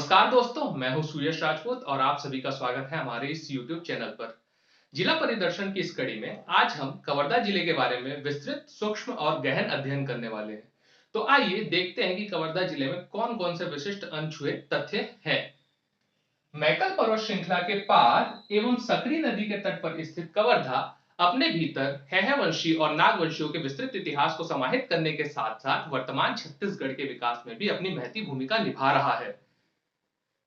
नमस्कार दोस्तों, मैं हूं सुयश राजपूत और आप सभी का स्वागत है हमारे इस YouTube चैनल पर। जिला परिदर्शन की इस कड़ी में आज हम कवर्धा जिले के बारे में विस्तृत, सूक्ष्म और गहन अध्ययन करने वाले हैं। तो आइए देखते हैं कि कवर्धा जिले में कौन-कौन से विशिष्ट अनछुए तथ्य हैं। मैकल पर्वत श्रृंखला के पार एवं सकरी नदी के तट पर स्थित कवर्धा अपने भीतर हैहवंशी और नागवंशियों के विस्तृत इतिहास को समाहित करने के साथ-साथ वर्तमान छत्तीसगढ़ के विकास में भी अपनी महती भूमिका निभा रहा है।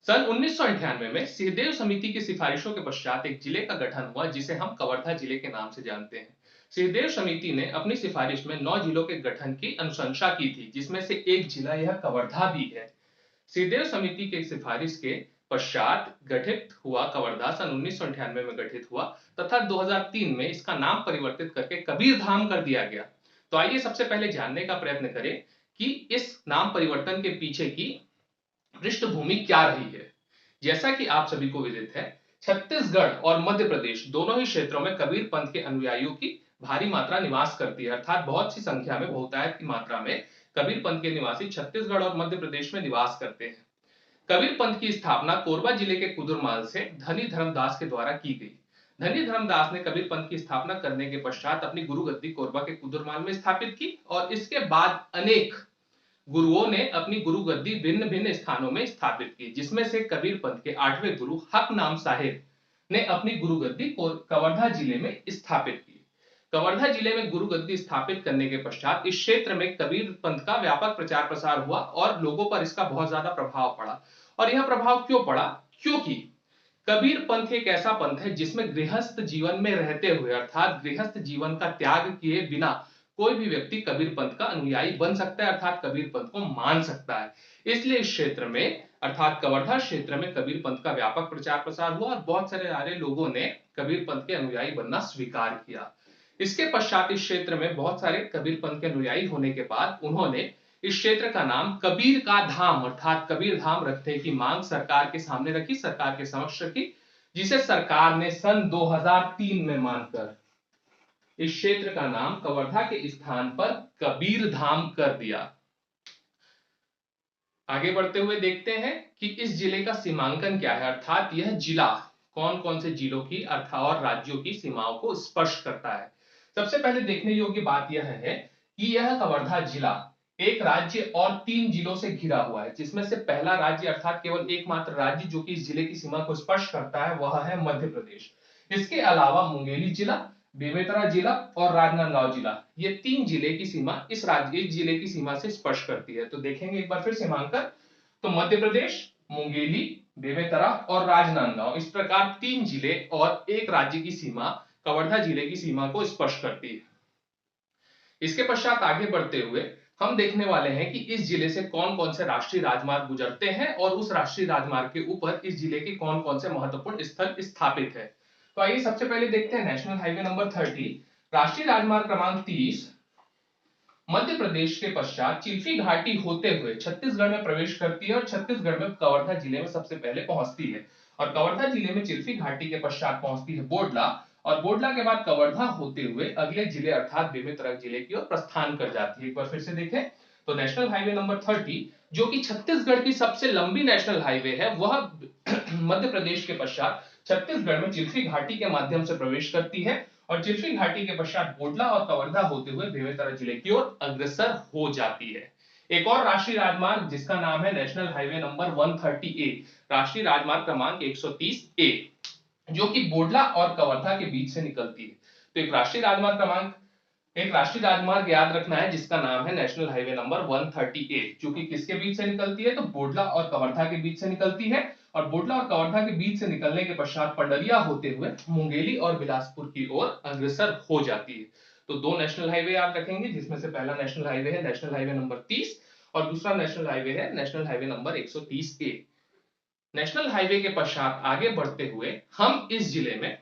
सन 1998 में सिंहदेव समिति की सिफारिशों के पश्चात एक जिले का गठन हुआ जिसे हम कवर्धा जिले के नाम से जानते हैं। सिंहदेव समिति ने अपनी सिफारिश में 9 जिलों के गठन की अनुशंसा की थी, जिसमें से एक जिला यह कवर्धा भी है। सिंहदेव समिति के सिफारिश के पश्चात गठित हुआ कवर्धा सन 1998 में गठित हुआ तथा 2003 में इसका नाम परिवर्तित करके कबीरधाम कर दिया गया। तो आइए सबसे पहले जानने का प्रयत्न करें कि इस नाम परिवर्तन के पीछे की पृष्ठभूमि क्या रही है। जैसा कि आप सभी को विदित है, छत्तीसगढ़ और मध्य प्रदेश दोनों ही क्षेत्रों में कबीर पंथ के अनुयायियों की भारी मात्रा निवास करती है, अर्थात बहुत सी संख्या में, बहुतायत की मात्रा में कबीर पंथ के निवासी छत्तीसगढ़ और मध्य प्रदेश में निवास करते हैं। कबीर पंथ की स्थापना कोरबा जिले के कुदुरमाल से धनी धर्मदास के द्वारा की गई। धनी धर्मदास ने कबीर पंथ की स्थापना करने के पश्चात अपनी गुरु गद्दी कोरबा के कुदुरमाल में स्थापित की और इसके बाद अनेक गुरुओं ने अपनी गुरु गद्दी भिन्न भिन्न स्थानों में स्थापित की, जिसमें से कबीर पंथ के 8वें गुरु हक नाम साहिब ने अपनी गुरु गद्दी कवर्धा जिले में स्थापित की। कवर्धा जिले में गुरु गद्दी स्थापित करने के पश्चात इस क्षेत्र में कबीर पंथ का व्यापक प्रचार प्रसार हुआ और लोगों पर इसका बहुत ज्यादा प्रभाव पड़ा। और यह प्रभाव क्यों पड़ा? क्योंकि कबीर पंथ एक ऐसा पंथ है जिसमें गृहस्थ जीवन में रहते हुए, अर्थात गृहस्थ जीवन का त्याग किए बिना कोई भी व्यक्ति कबीर पंथ का अनुयायी बन सकता है, अर्थात कबीर पंथ को मान सकता है। इसलिए इस क्षेत्र में, अर्थात कवर्धा क्षेत्र में कबीर पंथ का व्यापक प्रचार प्रसार हुआ और बहुत सारे लोगों ने कबीर पंथ के अनुयायी बनना स्वीकार किया। इसके पश्चात इस क्षेत्र में बहुत सारे कबीर पंथ के अनुयायी होने के बाद उन्होंने इस क्षेत्र का नाम कबीर का धाम अर्थात कबीर धाम रखने की मांग सरकार के सामने रखी, सरकार के समक्ष रखी, जिसे सरकार ने सन 2003 में मानकर इस क्षेत्र का नाम कवर्धा के स्थान पर कबीर धाम कर दिया। आगे बढ़ते हुए देखते हैं कि इस जिले का सीमांकन क्या है, अर्थात यह जिला कौन कौन से जिलों की अर्थात और राज्यों की सीमाओं को स्पर्श करता है। सबसे पहले देखने योग्य बात यह है कि यह कवर्धा जिला एक राज्य और 3 जिलों से घिरा हुआ है, जिसमें से पहला राज्य अर्थात केवल एकमात्र राज्य जो कि इस जिले की सीमा को स्पर्श करता है वह है मध्य प्रदेश। इसके अलावा मुंगेली जिला, बेमेतरा जिला और राजनांदगांव जिला, ये 3 जिले की सीमा इस जिले की सीमा से स्पर्श करती है। तो देखेंगे एक बार फिर सीमांकन, तो मध्य प्रदेश, मुंगेली, बेमेतरा और राजनांदगांव, इस प्रकार 3 जिले और एक राज्य की सीमा कवर्धा जिले की सीमा को स्पर्श करती है। इसके पश्चात आगे बढ़ते हुए हम देखने वाले हैं कि इस जिले से कौन कौन से राष्ट्रीय राजमार्ग गुजरते हैं और उस राष्ट्रीय राजमार्ग के ऊपर इस जिले के कौन कौन से महत्वपूर्ण स्थल स्थापित है। तो आइए सबसे पहले देखते हैं नेशनल हाईवे नंबर 30, राष्ट्रीय राजमार्ग क्रमांक 30 मध्य प्रदेश के पश्चात चिल्फी घाटी होते हुए छत्तीसगढ़ में प्रवेश करती है और छत्तीसगढ़ में कवर्धा जिले में सबसे पहले पहुंचती है और कवर्धा जिले में चिल्फी घाटी के पश्चात पहुंचती है बोडला और बोडला के बाद कवर्धा होते हुए अगले जिले अर्थात बेमेतरा जिले की ओर प्रस्थान कर जाती है। एक बार फिर से देखें तो नेशनल हाईवे नंबर 30 जो कि छत्तीसगढ़ की सबसे लंबी नेशनल हाईवे है, वह मध्य प्रदेश के पश्चात छत्तीसगढ़ में चिल्फी घाटी के माध्यम से प्रवेश करती है और चिल्फी घाटी के पश्चात बोडला और कवर्धा होते हुए बेमेतरा जिले की ओर अग्रसर हो जाती है। एक और राष्ट्रीय राजमार्ग जिसका नाम है नेशनल हाईवे नंबर 130A, राष्ट्रीय राजमार्ग क्रमांक 130A, जो कि बोडला और कवर्धा के बीच से निकलती है। तो एक राष्ट्रीय राजमार्ग याद रखना है जिसका नाम है नेशनल हाईवे नंबर 130A, जो कि किसके बीच से निकलती है? तो बोडला और कवर्धा के बीच से निकलती है और बोडला और कवर्धा के बीच से निकलने के पश्चात पंडरिया होते हुए मुंगेली और बिलासपुर की ओर अग्रसर हो जाती है। तो 2 नेशनल हाईवे याद रखेंगे, जिसमें से पहला नेशनल हाईवे है नेशनल हाईवे नंबर 30 और दूसरा नेशनल हाईवे है national highway number 130A। National highway के पश्चात आगे बढ़ते हुए हम इस जिले में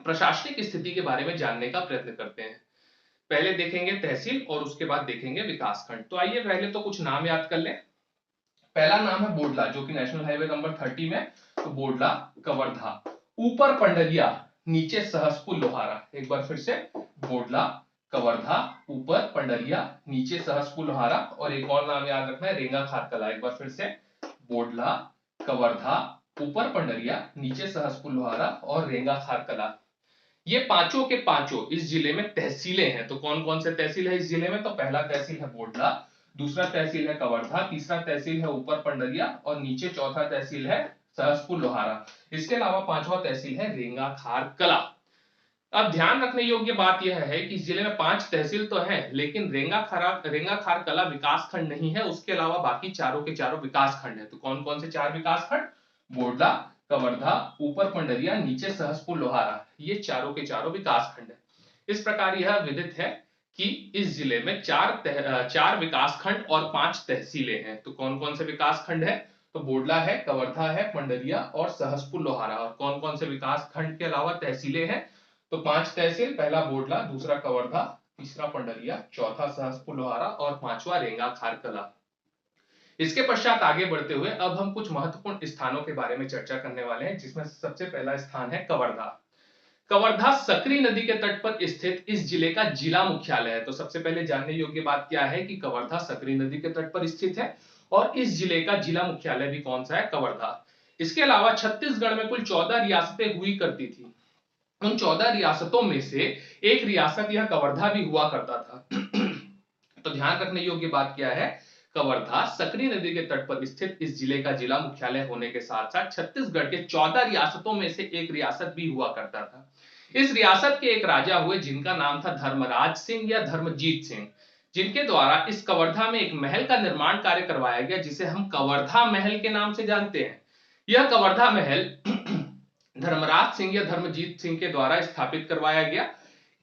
प्रशासनिक स्थिति के बारे में जानने का प्रयत्न करते हैं। पहले देखेंगे तहसील और उसके बाद देखेंगे विकासखंड। तो आइए पहले तो कुछ नाम याद कर लें। पहला नाम है बोडला जो कि नेशनल हाईवे नंबर 30 में, तो बोडला, कवर्धा, ऊपर पंडरिया, नीचे सहसपुर लोहारा। एक बार फिर से बोडला, कवर्धा, ऊपर पंडरिया, नीचे सहसपुर लोहारा और एक और नाम याद रखना है रेंगा खारकला। एक बार फिर से बोडला, कवर्धा, ऊपर पंडरिया, नीचे सहसपुर लोहारा और रेंगा खार कला। ये पांचों के पांचों इस जिले में तहसीलें हैं। तो कौन कौन से तहसील है इस जिले में? तो पहला तहसील है बोडला, दूसरा तहसील है कवर्धा, तीसरा तहसील है ऊपर पंडरिया और नीचे चौथा तहसील है सहसपुर लोहारा। इसके अलावा पांचवा तहसील है रेंगा खार कला। अब ध्यान रखने योग्य बात यह है कि इस जिले में 5 तहसील तो है, लेकिन रेंगा खार कला विकास खंड नहीं है। उसके अलावा बाकी चारों के चारों विकास खंड है। तो कौन कौन से 4 विकास खंड? बोडला, कवर्धा, ऊपर पंडरिया, नीचे सहसपुर लोहारा, ये चारों के चारों विकास खंड है। इस प्रकार यह विदित है कि इस जिले में 4 विकास खंड और 5 तहसीलें हैं। तो कौन कौन से विकास खंड है? तो बोडला है, कवर्धा है, पंडरिया और सहसपुर लोहारा। और कौन कौन से विकास खंड के अलावा तहसीलें हैं? तो 5 तहसील, पहला बोडला, दूसरा कवर्धा, तीसरा पंडरिया, चौथा सहसपुर लोहारा और पांचवा रेंगा खार कला। इसके पश्चात आगे बढ़ते हुए अब हम कुछ महत्वपूर्ण स्थानों के बारे में चर्चा करने वाले हैं, जिसमें सबसे पहला स्थान है कवर्धा। कवर्धा सकरी नदी के तट पर स्थित इस जिले का जिला मुख्यालय है। तो सबसे पहले जानने योग्य बात क्या है कि कवर्धा सकरी नदी के तट पर स्थित है और इस जिले का जिला मुख्यालय भी कौन सा है? कवर्धा। इसके अलावा छत्तीसगढ़ में कुल 14 रियासतें हुई करती थी। उन 14 रियासतों में से एक रियासत यह कवर्धा भी हुआ करता था। तो ध्यान रखने योग्य बात क्या है? कवर्धा सकरी नदी के तट पर स्थित इस जिले का जिला मुख्यालय होने के साथ साथ छत्तीसगढ़ के 14 रियासतों में से एक रियासत भी हुआ करता था। इस रियासत के एक राजा हुए जिनका नाम था धर्मराज सिंह या धर्मजीत सिंह, जिनके द्वारा इस कवर्धा में एक महल का निर्माण कार्य करवाया गया, जिसे हम कवर्धा महल के नाम से जानते हैं। यह कवर्धा महल धर्मराज सिंह या धर्मजीत सिंह के द्वारा स्थापित करवाया गया।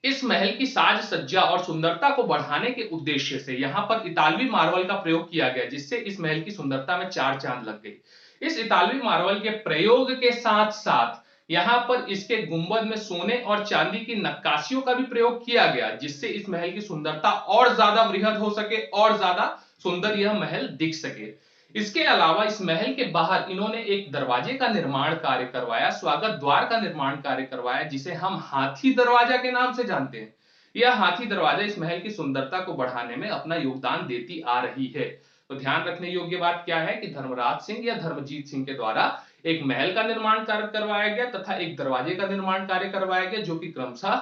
इस महल की साज सज्जा और सुंदरता को बढ़ाने के उद्देश्य से यहां पर इतालवी मार्बल का प्रयोग किया गया, जिससे इस महल की सुंदरता में 4 चांद लग गई। इस इतालवी मार्बल के प्रयोग के साथ साथ यहां पर इसके गुंबद में सोने और चांदी की नक्काशियों का भी प्रयोग किया गया, जिससे इस महल की सुंदरता और ज्यादा वृहद हो सके और ज्यादा सुंदर यह महल दिख सके। इसके अलावा इस महल के बाहर इन्होंने एक दरवाजे का निर्माण कार्य करवाया, स्वागत द्वार का निर्माण कार्य करवाया, जिसे हम हाथी दरवाजा के नाम से जानते हैं। यह हाथी दरवाजा इस महल की सुंदरता को बढ़ाने में अपना योगदान देती आ रही है। तो ध्यान रखने योग्य बात क्या है कि धर्मराज सिंह या धर्मजीत सिंह के द्वारा एक महल का निर्माण कार्य करवाया गया तथा एक दरवाजे का निर्माण कार्य करवाया गया, जो कि क्रमशः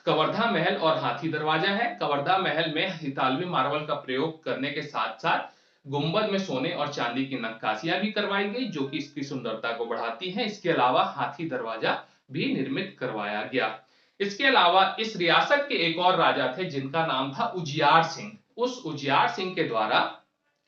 कवर्धा महल और हाथी दरवाजा है। कवर्धा महल में इतालवी मार्बल का प्रयोग करने के साथ साथ गुंबद में सोने और चांदी की नक्काशियां भी करवाई गई, जो कि इसकी सुंदरता को बढ़ाती हैं। इसके अलावा हाथी दरवाजा भी निर्मित करवाया गया। इसके अलावा इस रियासत के एक और राजा थे जिनका नाम था उजियार सिंह। उस उजियार सिंह के द्वारा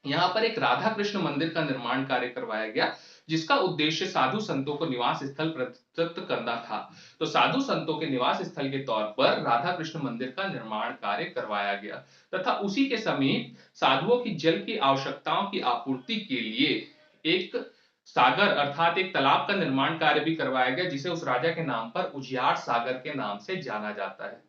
यहाँ पर एक राधा कृष्ण मंदिर का निर्माण कार्य करवाया गया, जिसका उद्देश्य साधु संतों को निवास स्थल प्रदत्त करना था। तो साधु संतों के निवास स्थल के तौर पर राधा कृष्ण मंदिर का निर्माण कार्य करवाया गया तथा उसी के समीप साधुओं की जल की आवश्यकताओं की आपूर्ति के लिए एक सागर अर्थात एक तालाब का निर्माण कार्य भी करवाया गया, जिसे उस राजा के नाम पर उजियार सागर के नाम से जाना जाता है।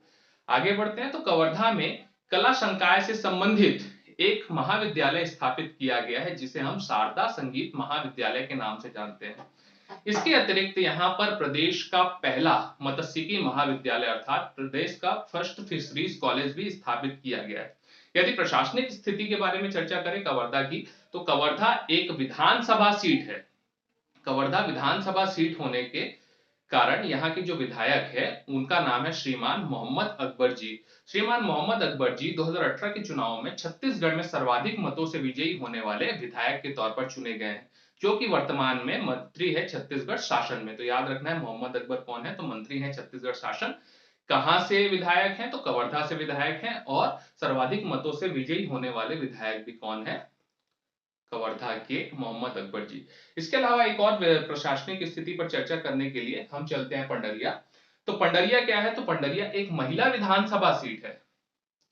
आगे बढ़ते हैं। तो कवर्धा में कला संकाय से संबंधित एक महाविद्यालय स्थापित किया गया है, जिसे हम शारदा संगीत महाविद्यालय के नाम से जानते हैं। इसके अतिरिक्त यहाँ पर प्रदेश का पहला मत्स्यिकी महाविद्यालय अर्थात प्रदेश का फर्स्ट फिशरीज कॉलेज भी स्थापित किया गया है। यदि प्रशासनिक स्थिति के बारे में चर्चा करें कवर्धा की, तो कवर्धा एक विधानसभा सीट है। कवर्धा विधानसभा सीट होने के कारण यहाँ के जो विधायक है उनका नाम है श्रीमान मोहम्मद अकबर जी। श्रीमान मोहम्मद अकबर जी 2018 के चुनाव में छत्तीसगढ़ में सर्वाधिक मतों से विजयी होने वाले विधायक के तौर पर चुने गए हैं, जो कि वर्तमान में मंत्री है छत्तीसगढ़ शासन में। तो याद रखना है मोहम्मद अकबर कौन है? तो मंत्री है छत्तीसगढ़ शासन। कहां से विधायक हैं? तो कवर्धा से विधायक हैं। और सर्वाधिक मतों से विजयी होने वाले विधायक भी कौन है? कवर्धा के मोहम्मद अकबर जी। इसके अलावा एक और प्रशासनिक स्थिति पर चर्चा करने के लिए हम चलते हैं पंडरिया। तो पंडरिया क्या है? तो पंडरिया एक महिला विधानसभा सीट है,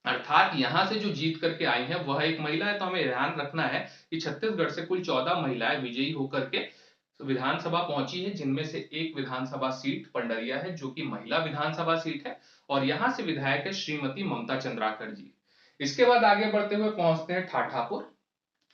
अर्थात यहां से जो जीत करके आई है वह एक महिला है। तो हमें ध्यान रखना है कि छत्तीसगढ़ से कुल 14 महिलाएं विजयी होकर के विधानसभा पहुंची है, जिनमें से एक विधानसभा सीट पंडरिया है, जो कि महिला विधानसभा सीट है और यहां से विधायक है श्रीमती ममता चंद्राकर जी। इसके बाद आगे बढ़ते हुए पहुंचते हैं ठाठापुर।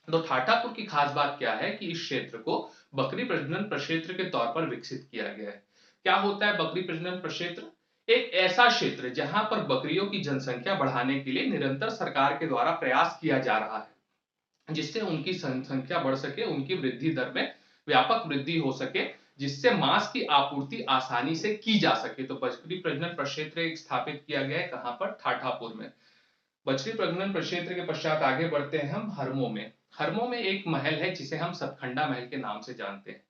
तो ठाठापुर की खास बात क्या है कि इस क्षेत्र को बकरी प्रजनन प्रक्षेत्र के तौर पर विकसित किया गया है। क्या होता है बकरी प्रजनन प्रक्षेत्र? एक ऐसा क्षेत्र जहां पर बकरियों की जनसंख्या बढ़ाने के लिए निरंतर सरकार के द्वारा प्रयास किया जा रहा है, जिससे उनकी जनसंख्या बढ़ सके, उनकी वृद्धि दर में व्यापक वृद्धि हो सके, जिससे मांस की आपूर्ति आसानी से की जा सके। तो बछड़ी प्रजनन प्रक्षेत्र एक स्थापित किया गया है, कहां पर? ठाठापुर में। बछड़ी प्रजनन प्रक्षेत्र के पश्चात आगे बढ़ते हैं हम हरमो में। हरमो में एक महल है जिसे हम सतखंडा महल के नाम से जानते हैं।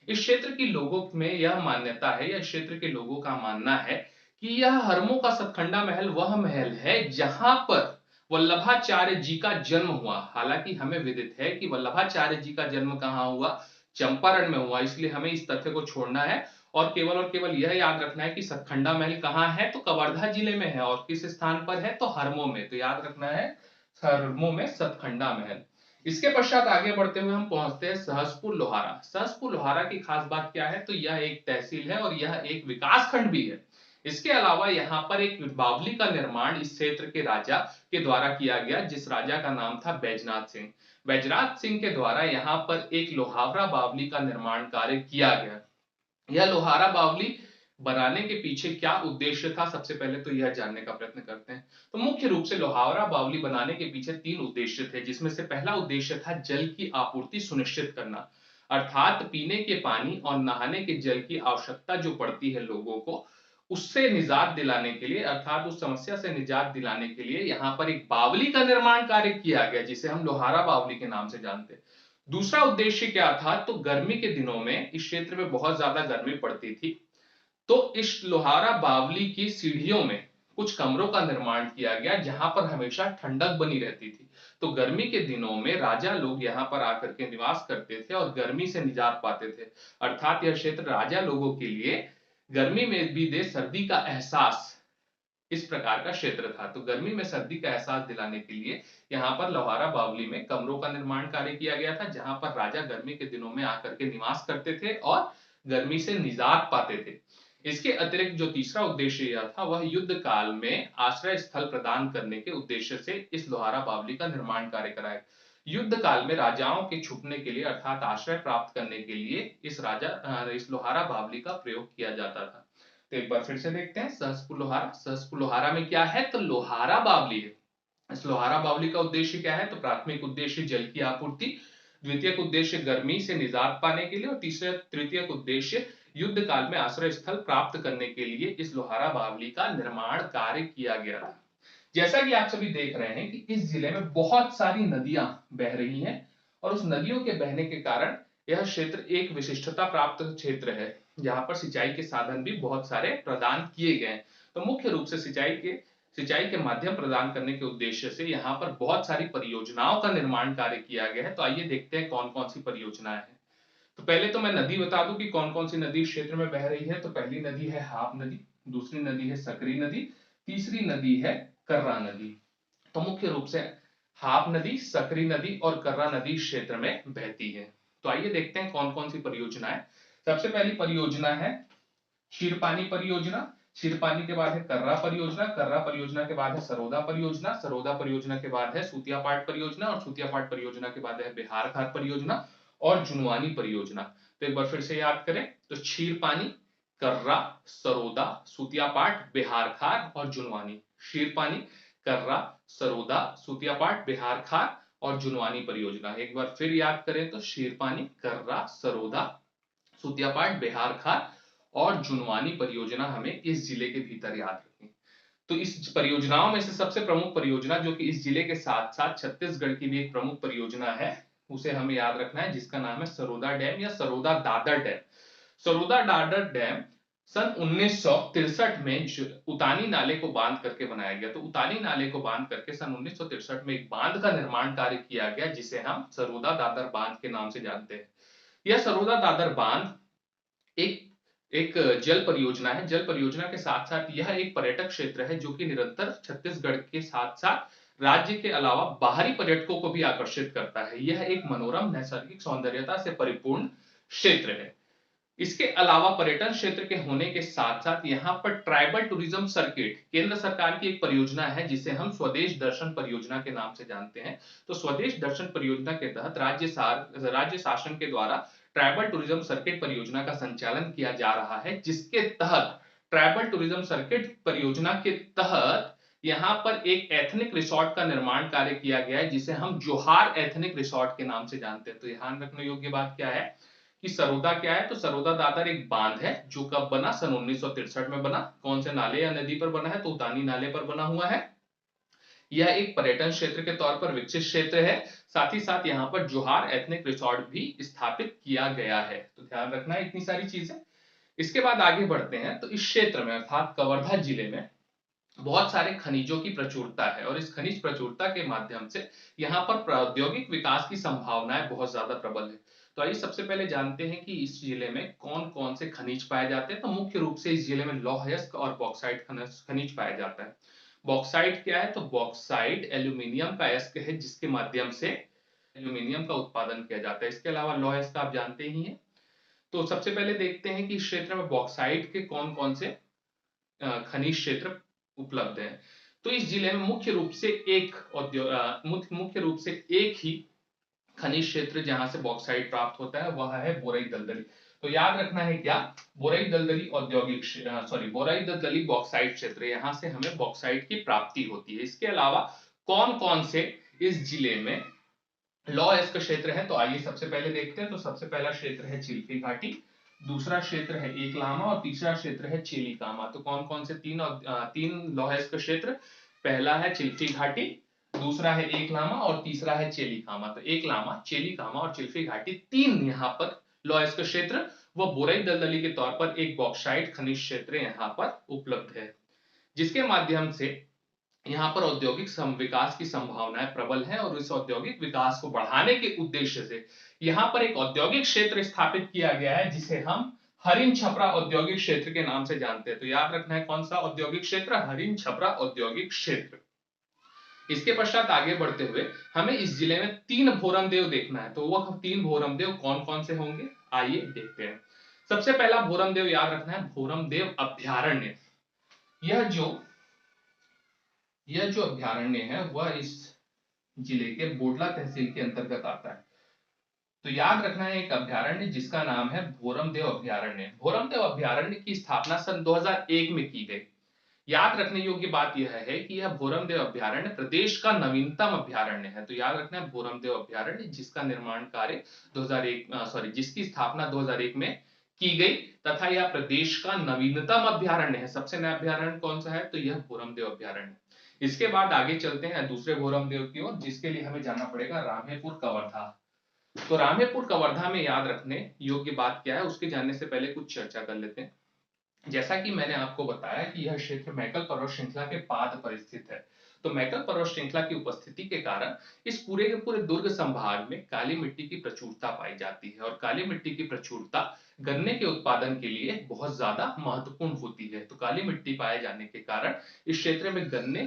इस क्षेत्र के लोगों में यह मान्यता है, या क्षेत्र के लोगों का मानना है कि यह हरमो का सतखंडा महल वह महल है जहां पर वल्लभाचार्य जी का जन्म हुआ। हालांकि हमें विदित है कि वल्लभाचार्य जी का जन्म कहां हुआ? चंपारण में हुआ, इसलिए हमें इस तथ्य को छोड़ना है और केवल यह याद रखना है कि सतखंडा महल कहां है, तो कवर्धा जिले में है। और किस स्थान पर है? तो हरमो में। तो याद रखना है हरमो में सतखंडा महल। इसके पश्चात आगे बढ़ते हुए हम पहुंचते हैं सहसपुर लोहारा। सहसपुर लोहारा की खास बात क्या है? तो यह एक तहसील है और यह एक विकास खंड भी है। इसके अलावा यहाँ पर एक बावली का निर्माण इस क्षेत्र के राजा के द्वारा किया गया, जिस राजा का नाम था बैजनाथ सिंह। बैजनाथ सिंह के द्वारा यहाँ पर एक लोहावरा बावली का निर्माण कार्य किया गया। यह लोहारा बावली बनाने के पीछे क्या उद्देश्य था, सबसे पहले तो यह जानने का प्रयत्न करते हैं। तो मुख्य रूप से लोहावरा बावली बनाने के पीछे 3 उद्देश्य थे, जिसमें से पहला उद्देश्य था जल की आपूर्ति सुनिश्चित करना, अर्थात पीने के पानी और नहाने के जल की आवश्यकता जो पड़ती है लोगों को, उससे निजात दिलाने के लिए, अर्थात उस समस्या से निजात दिलाने के लिए यहाँ पर एक बावली का निर्माण कार्य किया गया, जिसे हम लोहारा बावली के नाम से जानते हैं। दूसरा उद्देश्य क्या था? तो गर्मी के दिनों में इस क्षेत्र में बहुत ज्यादा गर्मी पड़ती थी, तो इस लोहारा बावली की सीढ़ियों में कुछ कमरों का निर्माण किया गया, जहां पर हमेशा ठंडक बनी रहती थी। तो गर्मी के दिनों में राजा लोग यहाँ पर आकर के निवास करते थे और गर्मी से निजात पाते थे। अर्थात यह क्षेत्र राजा लोगों के लिए गर्मी में भी दे सर्दी का एहसास, इस प्रकार का क्षेत्र था। तो गर्मी में सर्दी का एहसास दिलाने के लिए यहाँ पर लोहारा बावली में कमरों का निर्माण कार्य किया गया था, जहां पर राजा गर्मी के दिनों में आकर के निवास करते थे और गर्मी से निजात पाते थे। इसके अतिरिक्त जो तीसरा उद्देश्य यह था, वह युद्ध काल में आश्रय स्थल प्रदान करने के उद्देश्य से इस लोहारा बावली का निर्माण कार्य कराया। युद्ध काल में राजाओं के छुपने के लिए, अर्थात आश्रय प्राप्त करने के लिए इस लोहारा बावली का प्रयोग किया जाता था। तो एक बार फिर से देखते हैं सहसपुर लोहारा। सहसपुर लोहारा में क्या है? तो लोहारा बावली है। इस लोहारा बावली का उद्देश्य क्या है? तो प्राथमिक उद्देश्य जल की आपूर्ति, द्वितीयक उद्देश्य गर्मी से निजात पाने के लिए, और तृतीयक उद्देश्य युद्ध काल में आश्रय स्थल प्राप्त करने के लिए इस लोहारा बावली का निर्माण कार्य किया गया था। जैसा कि आप सभी देख रहे हैं कि इस जिले में बहुत सारी नदियां बह रही हैं और उस नदियों के बहने के कारण यह क्षेत्र एक विशिष्टता प्राप्त क्षेत्र है, जहां पर सिंचाई के साधन भी बहुत सारे प्रदान किए गए। तो मुख्य रूप से सिंचाई के माध्यम प्रदान करने के उद्देश्य से यहाँ पर बहुत सारी परियोजनाओं का निर्माण कार्य किया गया है। तो आइए देखते हैं कौन कौन सी परियोजनाएं हैं। तो पहले तो मैं नदी बता दूं कि कौन कौन सी नदी इस क्षेत्र में बह रही है। तो पहली नदी है हाप नदी, दूसरी नदी है सकरी नदी, तीसरी नदी है कर्रा नदी। तो मुख्य रूप से हाप नदी, सकरी नदी और कर्रा नदी क्षेत्र में बहती है। तो आइए देखते हैं कौन कौन सी परियोजनाएं। सबसे पहली परियोजना है क्षीरपानी परियोजना, क्षीरपानी के बाद है कर्रा परियोजना, कर्रा परियोजना के बाद है सरोदा परियोजना, सरोदा परियोजना के बाद है सूतियापाट परियोजना, और सूतियापाट परियोजना के बाद है बिहार घाट परियोजना और जुनवानी परियोजना। तो एक बार फिर से याद करें, तो क्षीरपानी, कर्रा, सरोदा, सूतियापाट, बिहार खार और जुनवानी। क्षीरपानी, कर्रा, सरोदा, सूतियापाट, बिहार खार और जुनवानी परियोजना। एक बार फिर याद करें तो क्षीरपानी, कर्रा, सरोदा, सूतियापाट, बिहार खार और जुनवानी परियोजना हमें इस जिले के भीतर याद रखनी। तो इस परियोजनाओं में से सबसे प्रमुख परियोजना, जो कि इस जिले के साथ साथ छत्तीसगढ़ की भी एक प्रमुख परियोजना है, उसे हमें याद रखना है, जिसका नाम है सरोदा डैम या सरोदा दादर डैम। सरोदा दादर डैम सन 1963 में उतानी नाले को बांध करके बनाया गया। तो उतानी नाले को बांध करके सन 1963 में एक बांध का निर्माण कार्य किया गया, जिसे हम सरोदा दादर बांध के नाम से जानते हैं। यह सरोदा दादर बांध एक एक जल परियोजना है। जल परियोजना के साथ साथ यह एक पर्यटक क्षेत्र है, जो कि निरंतर छत्तीसगढ़ के साथ साथ राज्य के अलावा बाहरी पर्यटकों को भी आकर्षित करता है। यह एक मनोरम नैसर्गिक सौंदर्यता से परिपूर्ण क्षेत्र है। इसके अलावा पर्यटन क्षेत्र के होने के साथ साथ यहाँ पर ट्राइबल टूरिज्म सर्किट केंद्र सरकार की एक परियोजना है, जिसे हम स्वदेश दर्शन परियोजना के नाम से जानते हैं। तो स्वदेश दर्शन परियोजना के तहत राज्य शासन के द्वारा ट्राइबल टूरिज्म सर्किट परियोजना का संचालन किया जा रहा है, जिसके तहत ट्राइबल टूरिज्म सर्किट परियोजना के तहत यहाँ पर एक एथनिक रिसोर्ट का निर्माण कार्य किया गया है, जिसे हम जोहार एथनिक रिसोर्ट के नाम से जानते हैं। तो ध्यान रखने योग्य बात क्या है कि सरोदा क्या है, तो सरोदा दादर एक बांध है जो कब बना, सन 1963 में बना। कौन से नाले या नदी पर बना है, तो उतानी नाले पर बना हुआ है। यह एक पर्यटन क्षेत्र के तौर पर विकसित क्षेत्र है। साथ ही साथ यहाँ पर जोहार एथनिक रिसोर्ट भी स्थापित किया गया है। तो ध्यान रखना है इतनी सारी चीजें। इसके बाद आगे बढ़ते हैं, तो इस क्षेत्र में अर्थात कवर्धा जिले में बहुत सारे खनिजों की प्रचुरता है और इस खनिज प्रचुरता के माध्यम से यहाँ पर प्रौद्योगिक विकास की संभावनाएं बहुत ज्यादा प्रबल है। तो आइए सबसे पहले जानते हैं कि इस जिले में कौन कौन से खनिज पाए जाते हैं। तो मुख्य रूप से इस जिले में लौह अयस्क और बॉक्साइट खनिज पाया जाता है। बॉक्साइट क्या है, तो बॉक्साइट एल्यूमिनियम का अयस्क है जिसके माध्यम से एल्यूमिनियम का उत्पादन किया जाता है। इसके अलावा लौह अयस्क आप जानते ही हैं। तो सबसे पहले देखते हैं कि इस क्षेत्र में बॉक्साइट के कौन कौन से खनिज क्षेत्र उपलब्ध है। तो इस जिले में मुख्य रूप से मुख्य रूप से एक ही खनिज क्षेत्र जहां से बॉक्साइट प्राप्त होता है वह है बोरई दलदली। तो याद रखना है क्या, बोरई दलदली बोरई दलदली बॉक्साइट क्षेत्र, यहां से हमें बॉक्साइट की प्राप्ति होती है। इसके अलावा कौन कौन से इस जिले में लौह अयस्क क्षेत्र है, तो आइए सबसे पहले देखते हैं। तो सबसे पहला क्षेत्र है चिल्फी घाटी, दूसरा क्षेत्र है एकलामा और तीसरा क्षेत्र है चेलिकामा। तो कौन कौन से तीन लौह अयस्क क्षेत्र, पहला है चिल्फी घाटी, दूसरा है एकलामा और तीसरा है चेलिकामा। तो एकलामा, चेलिकामा और चिल्फी घाटी तीन यहाँ पर लौह अयस्क क्षेत्र व बोरई दलदली के तौर पर एक बॉक्साइट खनिज क्षेत्र यहाँ पर उपलब्ध है, जिसके माध्यम से यहाँ पर औद्योगिक विकास की संभावनाएं प्रबल है। और इस औद्योगिक विकास को बढ़ाने के उद्देश्य से यहाँ पर एक औद्योगिक क्षेत्र स्थापित किया गया है जिसे हम हरिन छपरा औद्योगिक क्षेत्र के नाम से जानते हैं। तो याद रखना है कौन सा औद्योगिक क्षेत्र, हरिन छपरा औद्योगिक क्षेत्र। इसके पश्चात आगे बढ़ते हुए हमें इस जिले में तीन भोरमदेव देखना है। तो वह तीन भोरमदेव कौन कौन से होंगे, आइए देखते हैं। सबसे पहला भोरमदेव याद रखना है भोरमदेव अभ्यारण्य। यह जो अभ्यारण्य है वह इस जिले के बोडला तहसील के अंतर्गत आता है। तो याद रखना है एक अभ्यारण्य जिसका नाम है भोरमदेव अभ्यारण्य। भोरमदेव अभ्यारण्य की स्थापना सन 2001 में की गई। याद रखने योग्य बात यह है कि यह भोरमदेव अभ्यारण्य प्रदेश का नवीनतम अभ्यारण्य है। तो याद रखना है भोरमदेव अभ्यारण्य जिसका निर्माण कार्य जिसकी स्थापना 2001 में की गई तथा यह प्रदेश का नवीनतम अभ्यारण्य है। सबसे नया अभ्यारण्य कौन सा है, तो यह भोरमदेव अभ्यारण्य। इसके बाद आगे चलते हैं दूसरे भोरमदेव की ओर, जिसके लिए हमें जाना पड़ेगा रामेपुर कवर्धा। तो रामेपुर कवर्धा में याद रखने योग्य बात क्या है, उसके जानने से पहले कुछ चर्चा कर लेते हैं। जैसा कि मैंने आपको बताया कि यह क्षेत्र मैकल पर्वत श्रृंखला के पाद पर स्थित है। तो मैकल पर्वत श्रृंखला की उपस्थिति के कारण इस पूरे के पूरे दुर्ग संभाग में काली मिट्टी की प्रचुरता पाई जाती है और काली मिट्टी की प्रचुरता गन्ने के उत्पादन के लिए बहुत ज्यादा महत्वपूर्ण होती है। तो काली मिट्टी पाए जाने के कारण इस क्षेत्र में गन्ने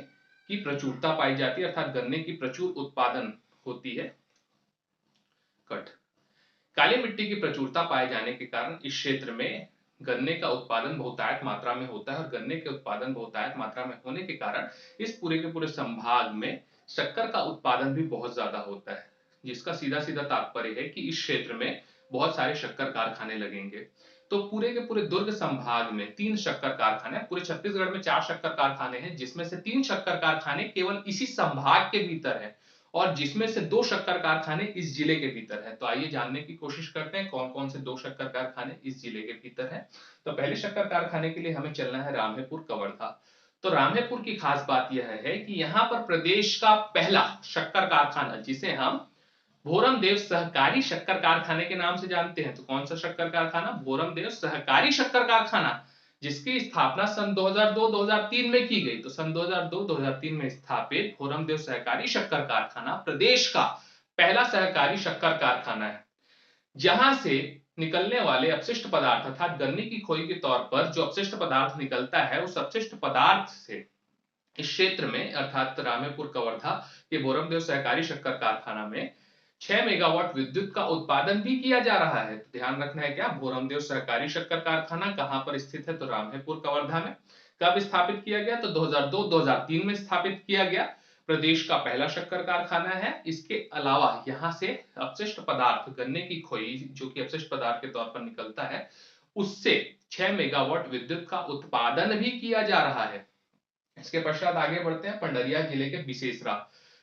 की प्रचुरता पाई जाती है अर्थात गन्ने की प्रचुर उत्पादन होती है। काली मिट्टी की प्रचुरता पाए जाने के कारण इस क्षेत्र में गन्ने का उत्पादन बहुतायत मात्रा में होता है और गन्ने के उत्पादन बहुतायत मात्रा में होने के कारण इस पूरे के पूरे संभाग में शक्कर का उत्पादन भी बहुत ज्यादा होता है, जिसका सीधा सीधा तात्पर्य है कि इस क्षेत्र में बहुत सारे शक्कर कारखाने लगेंगे। तो पूरे के पूरे दुर्ग संभाग में 3 शक्कर कारखाने, पूरे छत्तीसगढ़ में 4 शक्कर कारखाने हैं जिसमें से 3 शक्कर कारखाने केवल इसी संभाग के भीतर है और जिसमें से 2 शक्कर कारखाने इस जिले के भीतर है। तो आइए जानने की कोशिश करते हैं कौन कौन से 2 शक्कर कारखाने इस जिले के भीतर है। तो पहले शक्कर कारखाने के लिए हमें चलना है रामेपुर कवर्धा। तो रामेपुर की खास बात यह है कि यहाँ पर प्रदेश का पहला शक्कर कारखाना जिसे हम भोरमदेव सहकारी शक्कर कारखाने के नाम से जानते हैं। तो कौन सा शक्कर कारखाना, भोरमदेव सहकारी शक्कर कारखाना, जिसकी स्थापना सन 2002-2003 में की गई। तो सन 2002-2003 में स्थापित भोरमदेव सहकारी शक्कर कारखाना प्रदेश का पहला सहकारी शक्कर कारखाना है, जहां से निकलने वाले अपशिष्ट पदार्थ अर्थात गन्ने की खोई के तौर पर जो अपशिष्ट पदार्थ निकलता है उस अपशिष्ट पदार्थ से इस क्षेत्र में अर्थात रामेपुर कवर्धा के भोरमदेव सहकारी शक्कर कारखाना में 6 मेगावाट विद्युत का उत्पादन भी किया जा रहा है। तो ध्यान रखना है क्या, भोरमदेव सहकारी शक्कर कारखाना कहां पर स्थित है, तो रामेपुर कवर्धा में। कब स्थापित किया गया, तो 2002-2003 में स्थापित किया गया। प्रदेश का पहला शक्कर कारखाना है। इसके अलावा यहां से अपशिष्ट पदार्थ गन्ने की खोई जो कि अपशिष्ट पदार्थ के तौर पर निकलता है उससे 6 मेगावाट विद्युत का उत्पादन भी किया जा रहा है। इसके पश्चात आगे बढ़ते हैं पंडरिया जिले के बिसेसरा।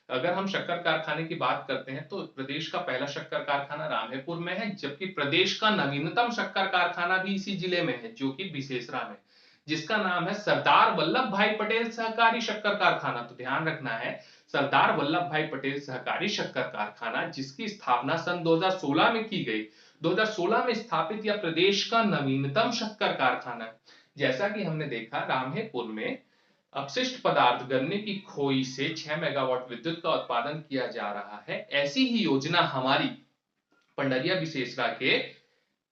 अगर हम शक्कर कारखाने की बात करते हैं तो प्रदेश का पहला शक्कर कारखाना रामहेपुर में है, जबकि प्रदेश का नवीनतम शक्कर कारखाना भी इसी जिले में है जो कि बिसेसरा में, जिसका नाम है सरदार वल्लभ भाई पटेल सहकारी शक्कर कारखाना। तो ध्यान रखना है, सरदार वल्लभ भाई पटेल सहकारी शक्कर कारखाना, जिसकी स्थापना सन 2016 में की गई, 2016 में स्थापित यह प्रदेश का नवीनतम शक्कर कारखाना है। जैसा कि हमने देखा, रामहेपुर में अपशिष्ट पदार्थ गन्ने की खोई से 6 मेगावाट विद्युत का उत्पादन किया जा रहा है। ऐसी ही योजना हमारी पंडरिया बिसेसरा के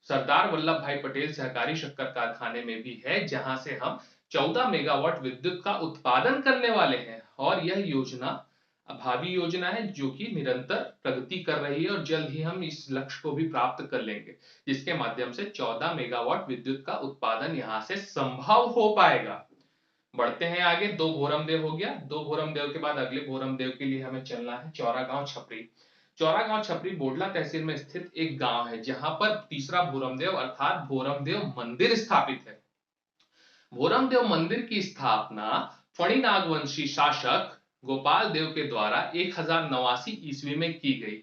सरदार वल्लभ भाई पटेल सहकारी शक्कर कारखाने में भी है, जहां से हम 14 मेगावाट विद्युत का उत्पादन करने वाले हैं। और यह योजना भावी योजना है जो कि निरंतर प्रगति कर रही है और जल्द ही हम इस लक्ष्य को भी प्राप्त कर लेंगे, जिसके माध्यम से 14 मेगावाट विद्युत का उत्पादन यहां से संभव हो पाएगा। बढ़ते हैं आगे। दो भोरमदेव हो गया। दो भोरमदेव के बाद अगले भोरमदेव के लिए हमें चलना है चौरागांव छपरी। चौरागांव छपरी बोडला तहसील में स्थित एक गांव है, जहां पर तीसरा भोरमदेव अर्थात भोरमदेव मंदिर स्थापित है। भोरमदेव मंदिर की स्थापना फणी नागवंशी शासक गोपाल देव के द्वारा 1089 ईस्वी में की गई।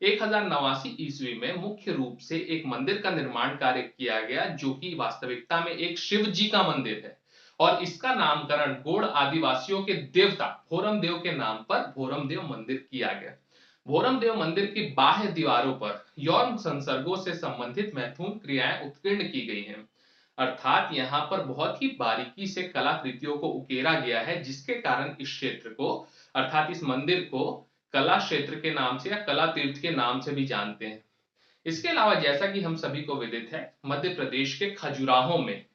1089 ईस्वी में मुख्य रूप से एक मंदिर का निर्माण कार्य किया गया, जो कि वास्तविकता में एक शिव जी का मंदिर है, और इसका नामकरण गोड़ आदिवासियों के देवता भोरमदेव के नाम पर भोरमदेव मंदिर किया गया। भोरमदेव मंदिर की बाह्य दीवारों पर यौन संसर्गों से संबंधित महत्वपूर्ण क्रियाएं उत्कीर्ण की गई हैं, अर्थात यहाँ पर बहुत ही बारीकी से कलाकृतियों को उकेरा गया है, जिसके कारण इस क्षेत्र को अर्थात इस मंदिर को कला क्षेत्र के नाम से या कला तीर्थ के नाम से भी जानते हैं। इसके अलावा जैसा कि हम सभी को विदित है, मध्य प्रदेश के खजुराहो में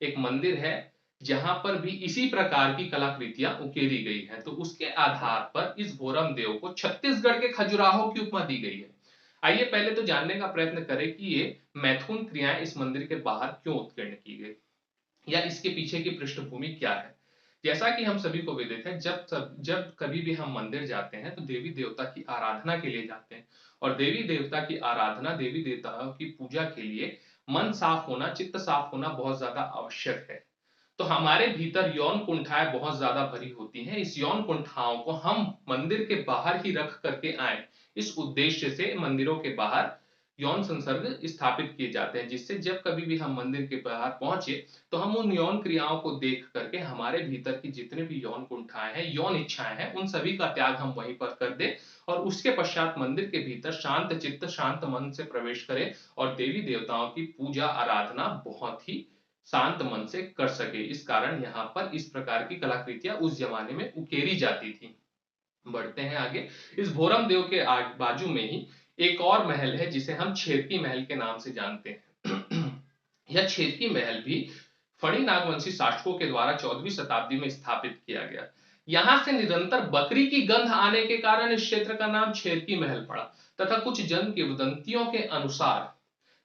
एक मंदिर है जहां पर भी इसी प्रकार की कलाकृतियां उकेरी गई हैं। तो उसके आधार पर इस भोरमदेव को छत्तीसगढ़ के खजुराहो की उपमा दी गई है। आइए पहले तो जानने का प्रयत्न करें कि ये महत्वपूर्ण क्रियाएं इस मंदिर के बाहर क्यों उत्कीर्ण की गई या इसके पीछे की पृष्ठभूमि क्या है। जैसा कि हम सभी को विदित है, जब कभी भी हम मंदिर जाते हैं तो देवी देवता की आराधना के लिए जाते हैं, और देवी देवता की आराधना, देवी देवताओं की पूजा के लिए मन साफ होना, चित्त साफ होना बहुत ज्यादा आवश्यक है। तो हमारे भीतर यौन कुंठाएं बहुत ज्यादा भरी होती हैं। इस यौन कुंठाओं को हम मंदिर के बाहर ही रख करके आए, इस उद्देश्य से मंदिरों के बाहर यौन संसर्ग स्थापित किए जाते हैं, जिससे जब कभी भी हम मंदिर के बाहर पहुंचे तो हम उन यौन क्रियाओं को देख करके हमारे भीतर की जितने भी यौन कुंठाएं हैं, यौन इच्छाएं हैं, उन सभी का त्याग हम वहीं पर कर दें, और उसके पश्चात मंदिर के भीतर शांत चित्त शांत मन से प्रवेश करें और देवी देवताओं की पूजा आराधना बहुत ही शांत मन से कर सके। इस कारण यहाँ पर इस प्रकार की कलाकृतियां उस जमाने में उकेरी जाती थी। बढ़ते हैं आगे। इस भोरमदेव के बाजू में ही एक और महल है जिसे हम छेरकी महल के नाम से जानते हैं। यह छेरकी महल भी फणी नागवंशी शासकों के द्वारा 14वीं शताब्दी में स्थापित किया गया। यहां से निरंतर बकरी की गंध आने के कारण इस क्षेत्र का नाम छेरकी महल पड़ा, तथा कुछ जन किंवदंतियों के अनुसार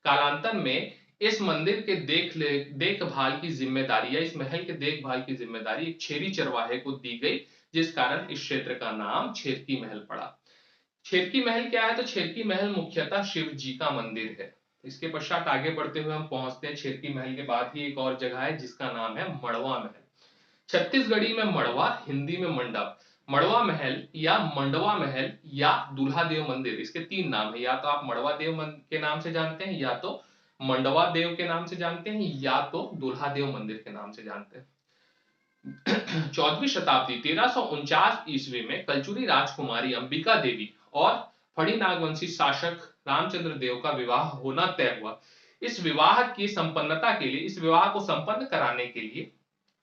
कालांतर में इस मंदिर के देखभाल की जिम्मेदारी या इस महल के देखभाल की जिम्मेदारी एक छेरी चरवाहे को दी गई, जिस कारण इस क्षेत्र का नाम छेरकी महल पड़ा। छेरकी महल क्या है? तो छेरकी महल मुख्यतः शिव जी का मंदिर है। इसके पश्चात आगे बढ़ते हुए हम पहुंचते हैं छेरकी महल के बाद ही एक और जगह है जिसका नाम है मड़वा महल। छत्तीसगढ़ी में मड़वा, हिंदी में मंडप। मड़वा महल या मंडवा महल या दूल्हा देव मंदिर, इसके तीन नाम है। या तो आप मड़वा देव के नाम से जानते हैं, या तो मंडवा देव के नाम से जानते हैं, या तो दूल्हा देव मंदिर के नाम से जानते हैं। 14वीं शताब्दी 1349 ईस्वी में कलचुरी राजकुमारी अंबिका देवी और फणी नागवंशी शासक रामचंद्र देव का विवाह होना तय हुआ। इस विवाह की संपन्नता के लिए, इस विवाह को संपन्न कराने के लिए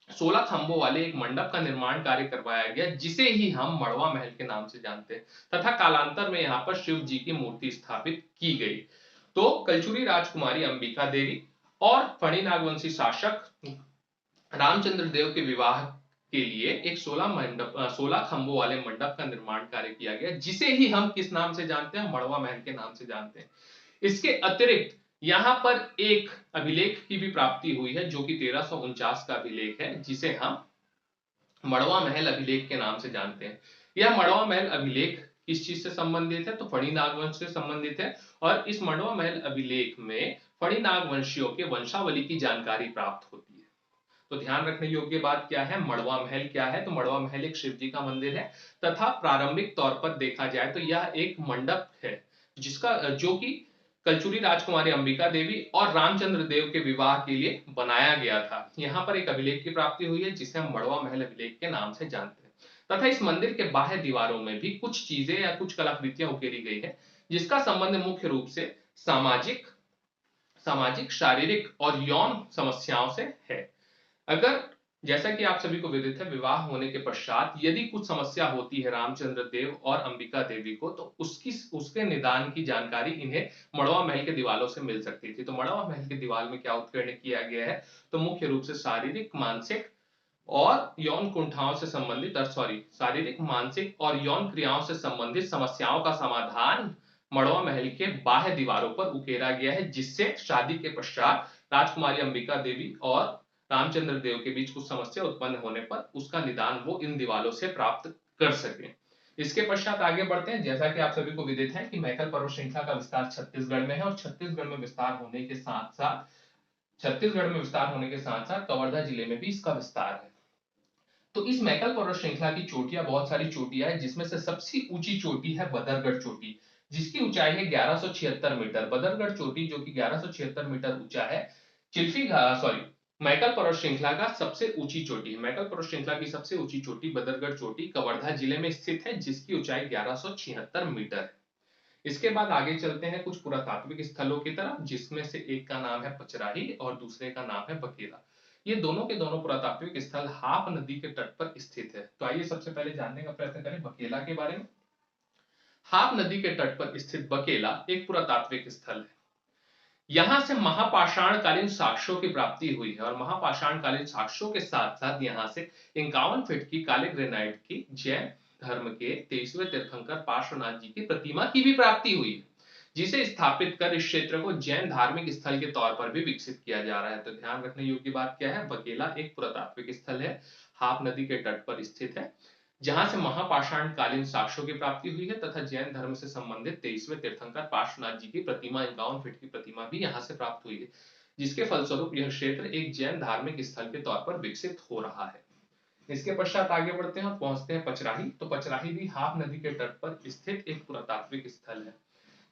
16 खंभों वाले एक मंडप का निर्माण कार्य करवाया गया, जिसे ही हम मड़वा महल के नाम से जानते हैं, तथा कालांतर में यहाँ पर शिव जी की मूर्ति स्थापित की गई। तो कलचुरी राजकुमारी अंबिका देवी और फणी नागवंशी शासक रामचंद्र देव के विवाह के लिए एक 16 खंभों वाले मंडप का निर्माण कार्य किया गया, जिसे ही हम किस नाम से जानते हैं? मड़वा महल के नाम से जानते हैं। इसके अतिरिक्त यहां पर एक अभिलेख की भी प्राप्ति हुई है, जो कि 1349 का अभिलेख है, जिसे हम मड़वा महल अभिलेख के नाम से जानते हैं। यह मड़वा महल अभिलेख किस चीज से संबंधित है? तो फणी नागवंश से संबंधित है, और इस मड़वा महल अभिलेख में फणी नागवंशियों के वंशावली की जानकारी प्राप्त होती है। तो ध्यान रखने योग्य बात क्या है, मड़वा महल क्या है, तो मड़वा महल एक शिव जी का मंदिर है तथा प्रारंभिक तौर पर देखा जाए तो यह एक मंडप है जिसका जो कि कलचुरी राजकुमारी अंबिका देवी और रामचंद्र देव के विवाह के लिए बनाया गया था। यहाँ पर एक अभिलेख की प्राप्ति हुई है जिसे हम मड़वा महल अभिलेख के नाम से जानते हैं तथा इस मंदिर के बाह्य दीवारों में भी कुछ चीजें या कुछ कलाकृतियां उकेरी गई है जिसका संबंध मुख्य रूप से सामाजिक सामाजिक शारीरिक और यौन समस्याओं से है। अगर जैसा कि आप सभी को विदित है, विवाह होने के पश्चात यदि कुछ समस्या होती है रामचंद्र देव और अंबिका देवी को तो उसके निदान की जानकारी इन्हें मड़वा महल के दीवालों से मिल सकती थी। तो मड़वा महल के दीवार में क्या उत्कीर्ण किया गया है, तो मुख्य रूप से शारीरिक मानसिक और यौन कुंठाओं से संबंधित शारीरिक मानसिक और यौन क्रियाओं से संबंधित समस्याओं का समाधान मड़वा महल के बाह्य दीवारों पर उकेरा गया है जिससे शादी के पश्चात राजकुमारी अंबिका देवी और रामचंद्र देव के बीच कुछ समस्या उत्पन्न होने पर उसका निदान वो इन दीवालों से प्राप्त कर सके। इसके पश्चात आगे बढ़ते हैं। जैसा कि आप सभी को विदित है कि मैकल पर्वत श्रृंखला का विस्तार छत्तीसगढ़ में है और छत्तीसगढ़ में विस्तार होने के साथ साथ कवर्धा जिले में भी इसका विस्तार है। तो इस मैकल पर्वत श्रृंखला की चोटियां बहुत सारी चोटियां हैं जिसमें से सबसे ऊंची चोटी है बदरगढ़ चोटी जिसकी ऊंचाई है 1176 मीटर। बदरगढ़ चोटी जो कि 1176 मीटर ऊंचा है मैकल पर्वत श्रृंखला का सबसे ऊंची चोटी है। मैकल पर्वत श्रृंखला की सबसे ऊंची चोटी बदरगढ़ चोटी कवर्धा जिले में स्थित है जिसकी ऊंचाई 1176 मीटर है। इसके बाद आगे चलते हैं कुछ पुरातात्विक स्थलों की तरफ जिसमें से एक का नाम है पचराही और दूसरे का नाम है बकेला। ये दोनों के दोनों पुरातात्विक स्थल हाप नदी के तट पर स्थित है। तो आइए सबसे पहले जानने का प्रयत्न करें बकेला के बारे में। हाप नदी के तट पर स्थित बकेला एक पुरातात्विक स्थल है। यहां से महापाषाणकालीन साक्ष्यों की प्राप्ति हुई है और महापाषाणकालीन साक्ष्यों के साथ साथ यहां से 51 फीट की काले ग्रेनाइट की जैन धर्म के 23वें तीर्थंकर पार्श्वनाथ जी की प्रतिमा की भी प्राप्ति हुई है जिसे स्थापित कर इस क्षेत्र को जैन धार्मिक स्थल के तौर पर भी विकसित किया जा रहा है। तो ध्यान रखने योग्य बात क्या है, बकेला एक पुरातात्विक स्थल है, हाप नदी के तट पर स्थित है जहां से महापाषाणकालीन साक्ष्यों की प्राप्ति हुई है तथा जैन धर्म से संबंधित 23वें तीर्थंकर पार्श्वनाथ जी की प्रतिमा 51 फीट की प्रतिमा भी यहां से प्राप्त हुई है जिसके फलस्वरूप यह क्षेत्र एक जैन धार्मिक स्थल के तौर पर विकसित हो रहा है। इसके पश्चात आगे बढ़ते हैं, पहुंचते हैं पचराही। तो पचराही भी हाप नदी के तट पर स्थित एक पुरातात्विक स्थल है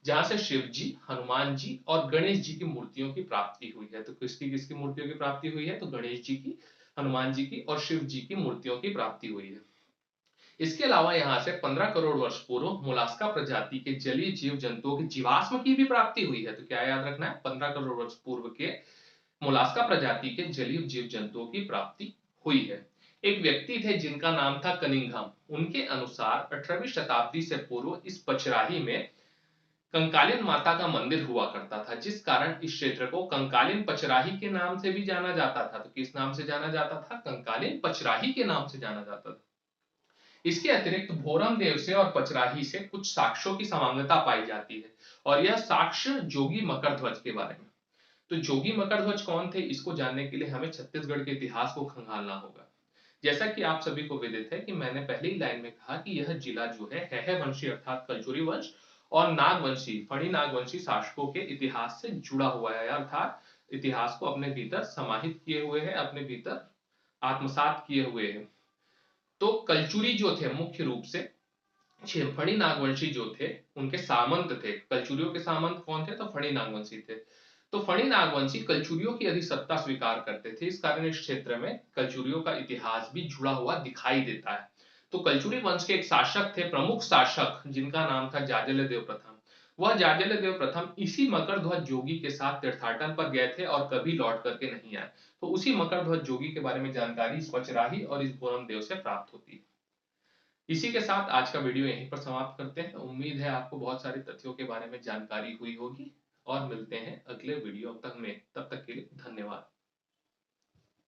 जहां से शिव जी, हनुमान जी और गणेश जी की मूर्तियों की प्राप्ति हुई है। तो किसकी किसकी मूर्तियों की प्राप्ति हुई है, तो गणेश जी की, हनुमान जी की और शिव जी की मूर्तियों की प्राप्ति हुई है। इसके अलावा यहां से 15 करोड़ वर्ष पूर्व मोलास्का प्रजाति के जलीय जीव जंतुओं के जीवाश्म की भी प्राप्ति हुई है। तो क्या याद रखना है, 15 करोड़ वर्ष पूर्व के मोलास्का प्रजाति के जलीय जीव जंतुओं की प्राप्ति हुई है। एक व्यक्ति थे जिनका नाम था कनिंघम। उनके अनुसार 18वीं शताब्दी से पूर्व इस पचराही में कंकालिन माता का मंदिर हुआ करता था जिस कारण इस क्षेत्र को कंकालिन पचराही के नाम से भी जाना जाता था। तो किस नाम से जाना जाता था, कंकालिन पचराही के नाम से जाना जाता था। इसके अतिरिक्त भोरम देव से और पचराही से कुछ साक्ष्यों की समांगता पाई जाती है और यह साक्ष्य जोगी मकरध्वज के बारे में। तो जोगी मकरध्वज कौन थे, इसको जानने के लिए हमें छत्तीसगढ़ के इतिहास को खंगालना होगा। जैसा कि आप सभी को विदित है कि मैंने पहली लाइन में कहा कि यह जिला जो है वंशी अर्थात कलचुरी वंश और नागवंशी फणी नागवंशी शासकों के इतिहास से जुड़ा हुआ है अर्थात इतिहास को अपने भीतर समाहित किए हुए है, अपने भीतर आत्मसात किए हुए है। तो कलचुरी जो थे मुख्य रूप से फणी नागवंशी जो थे उनके सामंत थे। कलचुरियों के सामंत कौन थे, तो फणी नागवंशी थे। तो फणी नागवंशी कलचुरियों की अधिसत्ता स्वीकार करते थे, इस कारण इस क्षेत्र में कलचुरियों का इतिहास भी जुड़ा हुआ दिखाई देता है। तो कलचुरी वंश के एक शासक थे, प्रमुख शासक, जिनका नाम था जाजलदेव प्रथम। वह जाजलदेव प्रथम इसी मकरध्वज जोगी के साथ तीर्थाटन पर गए थे और कभी लौट करके नहीं आए। तो उसी मकरध्वज जोगी के बारे में जानकारी इस पचराही और इस भोरम देव से प्राप्त होती है। इसी के साथ आज का वीडियो यहीं पर समाप्त करते हैं। उम्मीद है आपको बहुत सारे तथ्यों के बारे में जानकारी हुई होगी और मिलते हैं अगले वीडियो तक में। तब तक के लिए धन्यवाद।